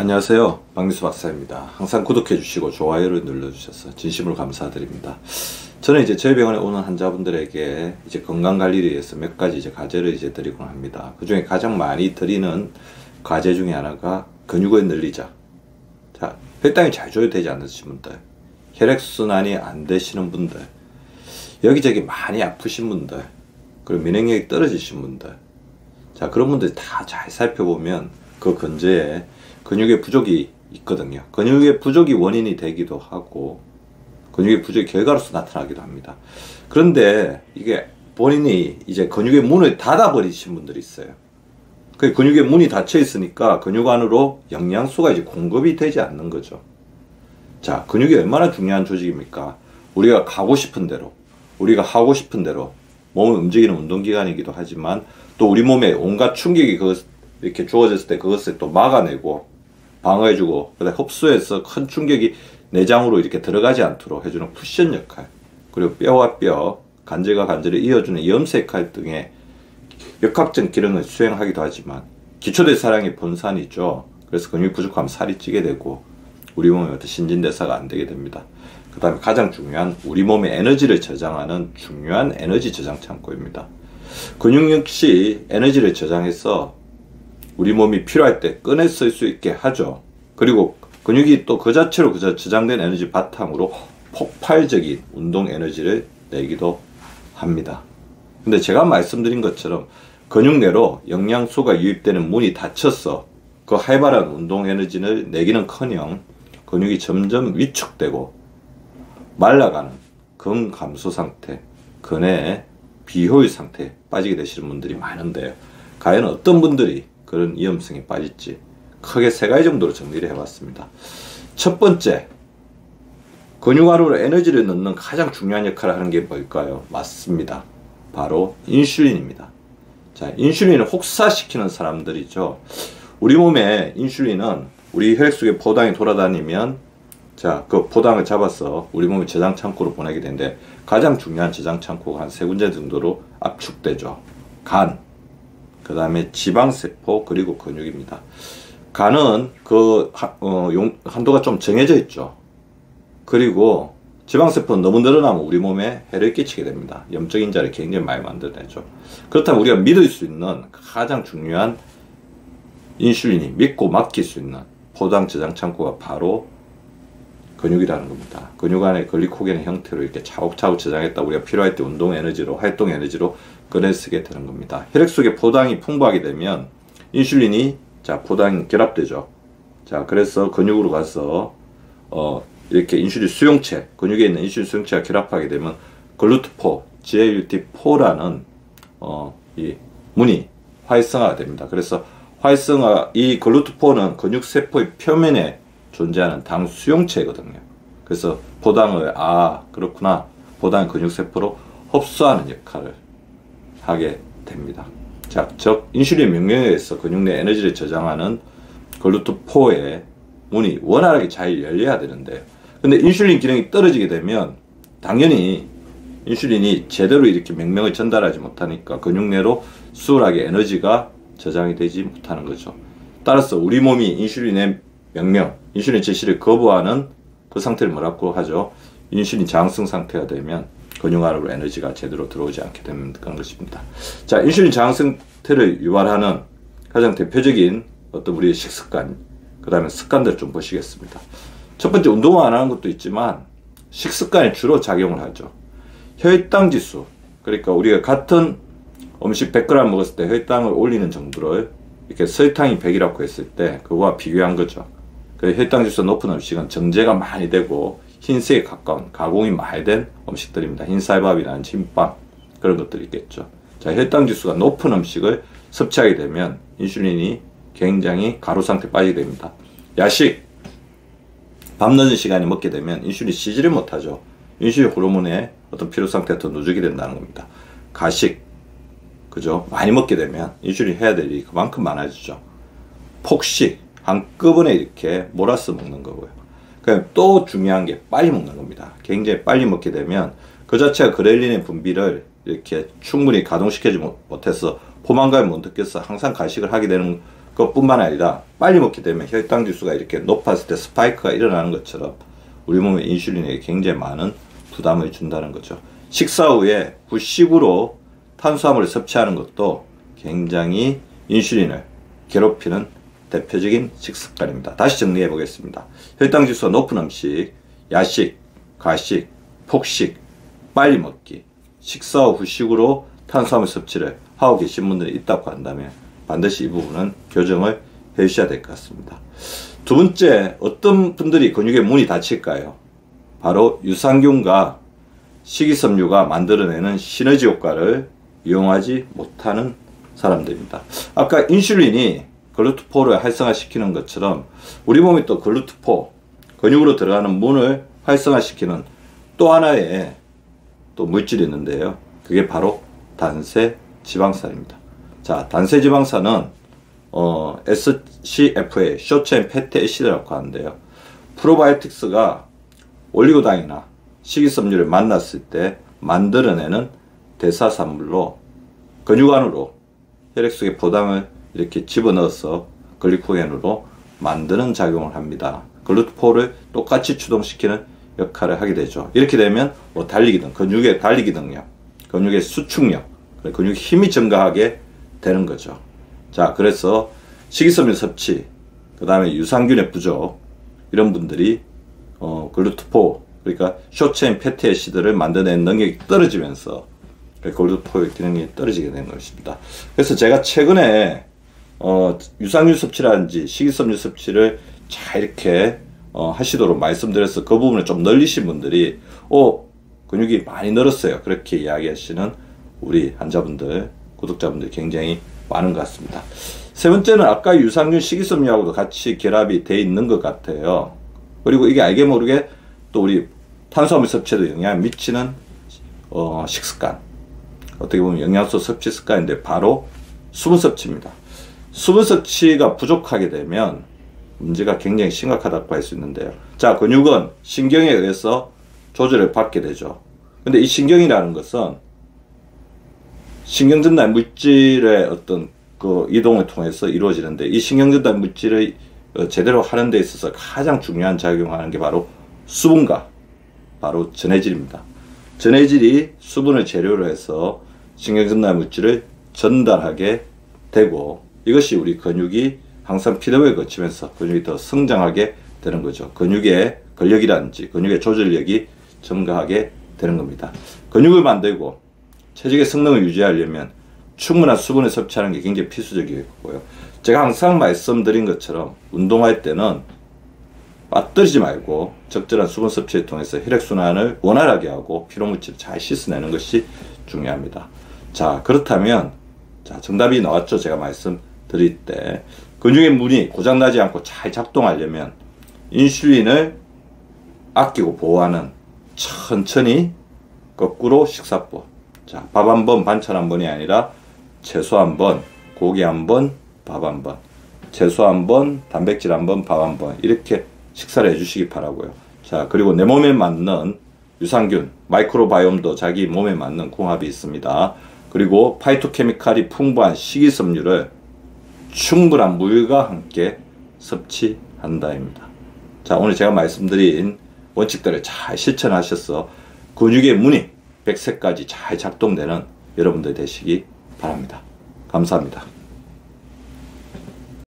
안녕하세요, 박미수 박사입니다. 항상 구독해 주시고 좋아요를 눌러 주셔서 진심으로 감사드립니다. 저는 이제 저희 병원에 오는 환자분들에게 이제 건강 관리를 위해서 몇 가지 이제 과제를 이제 드리곤 합니다. 그 중에 가장 많이 드리는 과제 중에 하나가 근육을 늘리자. 자, 혈당이 잘 조절되지 않으신 분들, 혈액순환이 안 되시는 분들, 여기저기 많이 아프신 분들, 그리고 면역력이 떨어지신 분들, 자, 그런 분들 다 잘 살펴보면 그 근저에 근육의 부족이 있거든요. 근육의 부족이 원인이 되기도 하고 근육의 부족이 결과로서 나타나기도 합니다. 그런데 이게 본인이 이제 근육의 문을 닫아 버리신 분들이 있어요. 그 근육의 문이 닫혀 있으니까 근육 안으로 영양소가 이제 공급이 되지 않는 거죠. 자, 근육이 얼마나 중요한 조직입니까? 우리가 가고 싶은 대로, 우리가 하고 싶은 대로 몸을 움직이는 운동기관이기도 하지만 또 우리 몸에 온갖 충격이 이렇게 주어졌을 때 그것을 또 막아내고 방어해주고 그다음에 흡수해서 큰 충격이 내장으로 이렇게 들어가지 않도록 해주는 쿠션 역할, 그리고 뼈와 뼈, 관절과 관절을 이어주는 염색 역할 등의 역학적 기능을 수행하기도 하지만 기초대사량의 분산이죠. 그래서 근육이 부족하면 살이 찌게 되고 우리 몸의 어떤 신진대사가 안 되게 됩니다. 그 다음에 가장 중요한 우리 몸의 에너지를 저장하는 중요한 에너지 저장 창고입니다. 근육 역시 에너지를 저장해서 우리 몸이 필요할 때 꺼내 쓸 수 있게 하죠. 그리고 근육이 또 그 자체로 저장된 에너지 바탕으로 폭발적인 운동 에너지를 내기도 합니다. 근데 제가 말씀드린 것처럼 근육 내로 영양소가 유입되는 문이 닫혀서 그 활발한 운동 에너지를 내기는커녕 근육이 점점 위축되고 말라가는 근감소 상태, 근의 비효율 상태에 빠지게 되시는 분들이 많은데요. 과연 어떤 분들이 그런 위험성에 빠질지 크게 세 가지 정도로 정리를 해봤습니다. 첫 번째, 근육 안으로 에너지를 넣는 가장 중요한 역할을 하는 게 뭘까요? 맞습니다. 바로 인슐린입니다. 자, 인슐린을 혹사시키는 사람들이죠. 우리 몸에 인슐린은 우리 혈액 속에 포당이 돌아다니면 자, 그 포당을 잡아서 우리 몸의 저장 창고로 보내게 되는데 가장 중요한 저장 창고가 한 세 군데 정도로 압축되죠. 간, 그 다음에 지방세포, 그리고 근육입니다. 간은 한도가 좀 정해져 있죠. 그리고 지방세포는 너무 늘어나면 우리 몸에 해를 끼치게 됩니다. 염적 인자를 굉장히 많이 만들어내죠. 그렇다면 우리가 믿을 수 있는 가장 중요한 인슐린이 믿고 맡길 수 있는 포당 저장 창고가 바로 근육이라는 겁니다. 근육 안에 글리코겐의 형태로 이렇게 차곡차곡 저장했다 우리가 필요할 때 운동 에너지로, 활동 에너지로 꺼내 쓰게 되는 겁니다. 혈액 속에 포당이 풍부하게 되면 인슐린이 자, 포당이 결합되죠. 자, 그래서 근육으로 가서 이렇게 인슐린 수용체, 근육에 있는 인슐린 수용체가 결합하게 되면 글루트4, GLUT4라는 이 문이 활성화가 됩니다. 그래서 이 글루트4는 근육 세포의 표면에 존재하는 당 수용체거든요. 그래서 포당을 그렇구나, 포당을 근육 세포로 흡수하는 역할을 하게 됩니다. 자, 즉 인슐린 명령에 의해서 근육 내 에너지를 저장하는 글루트4의 문이 원활하게 잘 열려야 되는데요. 근데 인슐린 기능이 떨어지게 되면 당연히 인슐린이 제대로 이렇게 명령을 전달하지 못하니까 근육 내로 수월하게 에너지가 저장이 되지 못하는 거죠. 따라서 우리 몸이 인슐린의 명령, 인슐린 제시를 거부하는 그 상태를 뭐라고 하죠? 인슐린 저항성 상태가 되면 근육 안으로 에너지가 제대로 들어오지 않게 되는 그런 것입니다. 자, 인슐린 저항 상태를 유발하는 가장 대표적인 어떤 우리의 식습관, 그 다음에 습관들을 좀 보시겠습니다. 첫 번째, 운동을 안 하는 것도 있지만 식습관이 주로 작용을 하죠. 혈당 지수, 그러니까 우리가 같은 음식 100g 먹었을 때 혈당을 올리는 정도를 이렇게 설탕이 100이라고 했을 때 그거와 비교한 거죠. 그 혈당 지수가 높은 음식은 정제가 많이 되고 흰색에 가까운 가공이 많이 된 음식들입니다. 흰쌀밥이나 찐빵, 그런 것들이 있겠죠. 자, 혈당 지수가 높은 음식을 섭취하게 되면 인슐린이 굉장히 가루 상태에 빠지게 됩니다. 야식, 밤 늦은 시간에 먹게 되면 인슐린이 쉬지를 못하죠. 인슐린 호르몬의 어떤 필요 상태가 더 누적이 된다는 겁니다. 가식, 그죠? 많이 먹게 되면 인슐린 해야 될 일이 그만큼 많아지죠. 폭식, 한꺼번에 이렇게 몰아서 먹는 거고요. 그럼 또 중요한 게 빨리 먹는 겁니다. 굉장히 빨리 먹게 되면 그 자체가 그렐린의 분비를 이렇게 충분히 가동시키지 못해서 포만감을 못 느껴서 항상 가식을 하게 되는 그것뿐만 아니라 빨리 먹게 되면 혈당 지수가 이렇게 높았을 때 스파이크가 일어나는 것처럼 우리 몸에 인슐린에게 굉장히 많은 부담을 준다는 거죠. 식사 후에 후식으로 탄수화물을 섭취하는 것도 굉장히 인슐린을 괴롭히는 대표적인 식습관입니다. 다시 정리해 보겠습니다. 혈당 지수가 높은 음식, 야식, 과식, 폭식, 빨리 먹기, 식사 후 후식으로 탄수화물 섭취를 하고 계신 분들이 있다고 한다면 반드시 이 부분은 교정을 해 주셔야 될 것 같습니다. 두 번째, 어떤 분들이 근육의 문이 닫힐까요? 바로 유산균과 식이섬유가 만들어내는 시너지 효과를 이용하지 못하는 사람들입니다. 아까 인슐린이 글루트포를 활성화시키는 것처럼 우리 몸이 또 글루트포, 근육으로 들어가는 문을 활성화시키는 또 하나의 또 물질이 있는데요. 그게 바로 단세 지방산입니다. 자, 단세 지방산은 SCFA, 숏체인 패티 애시드라고 하는데요. 프로바이오틱스가 올리고당이나 식이섬유를 만났을 때 만들어내는 대사산물로 근육 안으로 혈액 속에 포당을 이렇게 집어넣어서 글리코겐으로 만드는 작용을 합니다. 글루트포를 똑같이 추동시키는 역할을 하게 되죠. 이렇게 되면 달리기능, 근육의 달리기 능력, 근육의 수축력, 근육의 힘이 증가하게 되는 거죠. 자, 그래서 식이섬유 섭취, 그 다음에 유산균의 부족, 이런 분들이 글루트포, 그러니까 숏체인 패티애시드를 만들어내는 능력이 떨어지면서 글루트포의 기능이 떨어지게 되는 것입니다. 그래서 제가 최근에 유산균 섭취라든지 식이섬유 섭취를 잘 이렇게 하시도록 말씀드려서 그 부분을 좀 늘리신 분들이 근육이 많이 늘었어요. 그렇게 이야기하시는 우리 환자분들, 구독자분들 굉장히 많은 것 같습니다. 세 번째는 아까 유산균 식이섬유하고도 같이 결합이 돼 있는 것 같아요. 그리고 이게 알게 모르게 또 우리 탄수화물 섭취에도 영향을 미치는 식습관, 어떻게 보면 영양소 섭취 습관인데 바로 수분 섭취입니다. 수분 섭취가 부족하게 되면 문제가 굉장히 심각하다고 할 수 있는데요. 자, 근육은 신경에 의해서 조절을 받게 되죠. 근데 이 신경이라는 것은 신경전달 물질의 어떤 그 이동을 통해서 이루어지는데, 이 신경전달 물질을 제대로 하는 데 있어서 가장 중요한 작용하는 게 바로 수분과 바로 전해질입니다. 전해질이 수분을 재료로 해서 신경전달 물질을 전달하게 되고, 이것이 우리 근육이 항상 피드백을 거치면서 근육이 더 성장하게 되는 거죠. 근육의 근력이라든지 근육의 조절력이 증가하게 되는 겁니다. 근육을 만들고 체질의 성능을 유지하려면 충분한 수분을 섭취하는 게 굉장히 필수적이고요. 제가 항상 말씀드린 것처럼 운동할 때는 빠뜨리지 말고 적절한 수분 섭취를 통해서 혈액순환을 원활하게 하고 피로물질을 잘 씻어내는 것이 중요합니다. 자, 그렇다면 정답이 나왔죠. 제가 말씀드릴 때 근육의 문이 고장나지 않고 잘 작동하려면 인슐린을 아끼고 보호하는 천천히 거꾸로 식사법. 자, 밥 한 번, 반찬 한 번이 아니라 채소 한 번, 고기 한 번, 밥 한 번, 채소 한 번, 단백질 한 번, 밥 한 번, 이렇게 식사를 해주시기 바라고요. 자, 그리고 내 몸에 맞는 유산균, 마이크로바이옴도 자기 몸에 맞는 궁합이 있습니다. 그리고 파이토케미칼이 풍부한 식이섬유를 충분한 물과 함께 섭취한다입니다. 자, 오늘 제가 말씀드린 원칙들을 잘 실천하셔서 근육의 문이 100세까지 잘 작동되는 여러분들 되시기 바랍니다. 감사합니다.